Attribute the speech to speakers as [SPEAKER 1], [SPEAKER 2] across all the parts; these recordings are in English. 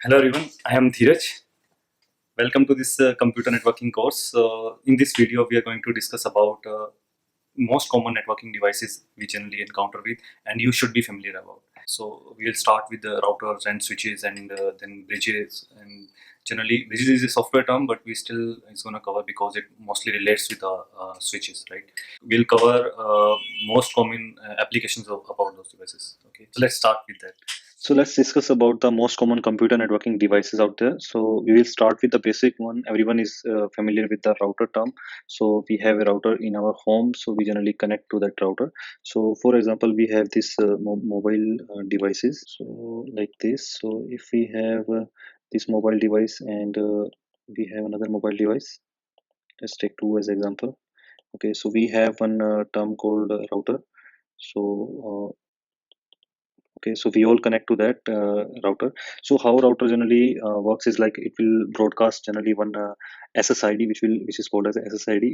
[SPEAKER 1] Hello everyone, I am Dheeraj. Welcome to this computer networking course. In this video, we are going to discuss about most common networking devices we generally encounter with and you should be familiar about. So we'll start with the routers and switches and then bridges. And generally, bridges is a software term, but we still is going to cover because it mostly relates with the switches, right? We'll cover most common applications about those devices. Okay, so let's start with that. So let's discuss about the most common computer networking devices out there. So we will start with the basic one. Everyone is familiar with the router term. So we have a router in our home. So we generally connect to that router. So for example, we have this mobile devices. So like this. So if we have this mobile device and we have another mobile device, let's take two as example. Okay, so we have one term called router. So okay, so we all connect to that router. So how router generally works is like it will broadcast generally one SSID, which is called as a SSID.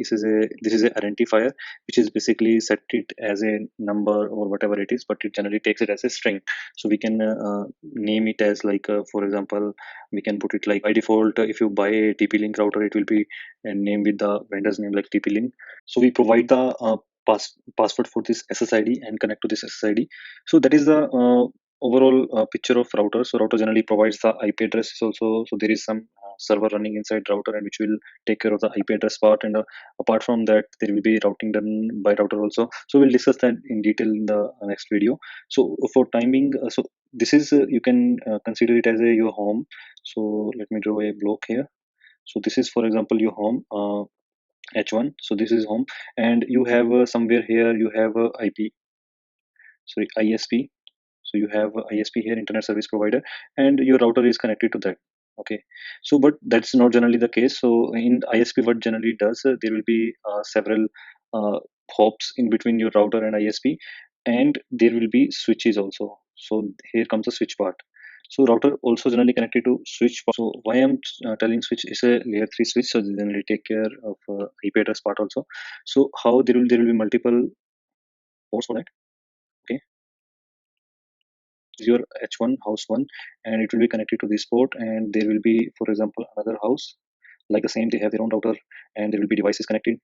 [SPEAKER 1] This is a identifier, which is basically set it as a number or whatever it is, but it generally takes it as a string. So we can name it as like, for example, we can put it like by default. If you buy a TP-Link router, it will be named with the vendor's name like TP-Link. So we provide the password for this SSID and connect to this SSID. So that is the overall picture of router. So router generally provides the IP addresses also. So there is some server running inside router and which will take care of the IP address part. And apart from that, there will be routing done by router also. So we'll discuss that in detail in the next video. So for timing, so this is you can consider it as a your home. So let me draw a block here. So this is, for example, your home. H1. So this is home, and you have somewhere here you have a IP, sorry, ISP. So you have a ISP here, internet service provider, and your router is connected to that. Okay, so but that's not generally the case. So in ISP, what generally does, there will be several uh, hops in between your router and ISP, and there will be switches also. So here comes the switch part. So router also generally connected to switch. So why I'm telling switch is a layer 3 switch, so they generally take care of IP address part also. So how there will be multiple ports for that. Okay, is your H1 house one, and it will be connected to this port, and there will be, for example, another house like the same. They have their own router, and there will be devices connected.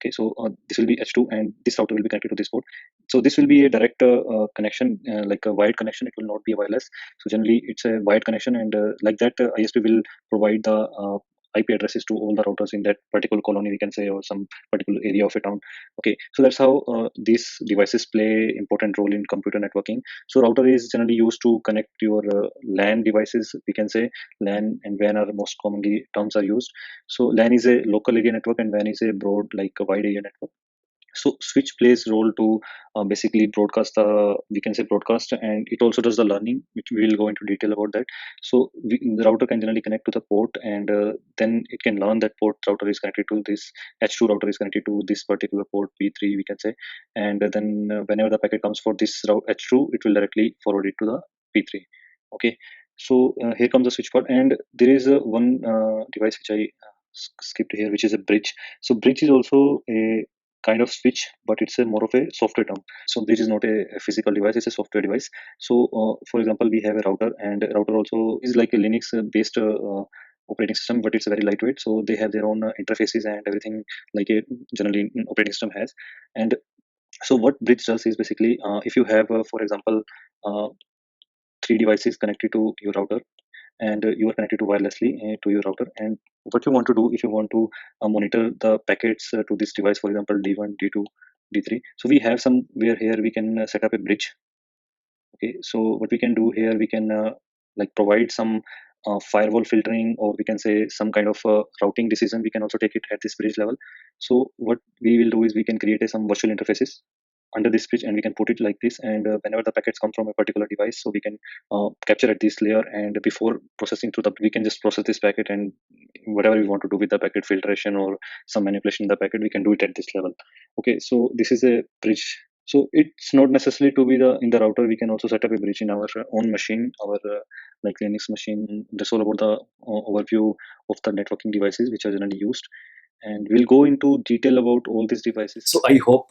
[SPEAKER 1] Okay, so this will be H2, and this router will be connected to this port. So this will be a direct connection, like a wired connection. It will not be a wireless. So generally, it's a wired connection, and like that, ISP will provide the IP addresses to all the routers in that particular colony, we can say, or some particular area of a town. Okay, so that's how these devices play important role in computer networking. So router is generally used to connect your LAN devices. We can say LAN and WAN are most commonly terms are used. So LAN is a local area network and WAN is a broad, like a wide area network. So switch plays role to basically broadcast the, we can say broadcast, and it also does the learning, which we will go into detail about that. So the router can generally connect to the port, and then it can learn that port router is connected to this, H2 router is connected to this particular port P3, we can say. And then whenever the packet comes for this route H2, it will directly forward it to the P3. Okay, so here comes the switch part, and there is one device which I skipped here, which is a bridge. So bridge is also a kind of switch, but it's a more of a software term. So this is not a physical device; it's a software device. So, for example, we have a router, and a router also is like a Linux-based operating system, but it's very lightweight. So they have their own interfaces and everything, like a generally operating system has. And so what Bridge does is basically, if you have, for example, uh, three devices connected to your router, and you are connected to wirelessly to your router, and what you want to do, if you want to monitor the packets to this device, for example D1, D2, D3, so we have somewhere here we can set up a bridge. Okay, so what we can do here, we can like provide some firewall filtering, or we can say some kind of routing decision, we can also take it at this bridge level. So what we will do is we can create some virtual interfaces under this bridge, and we can put it like this, and whenever the packets come from a particular device, so we can capture at this layer, and before processing through the, we can just process this packet, and whatever we want to do with the packet filtration or some manipulation in the packet, we can do it at this level. Okay, so this is a bridge. So it's not necessarily to be the in the router. We can also set up a bridge in our own machine, our like Linux machine. That's all about the overview of the networking devices which are generally used.
[SPEAKER 2] and we'll go into detail about all these devices.
[SPEAKER 1] So I hope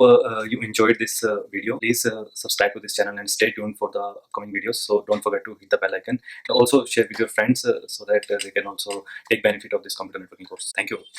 [SPEAKER 1] you enjoyed this video. Please subscribe to this channel and stay tuned for the upcoming videos. So don't forget to hit the bell icon. Also share with your friends so that they can also take benefit of this computer networking course. Thank you.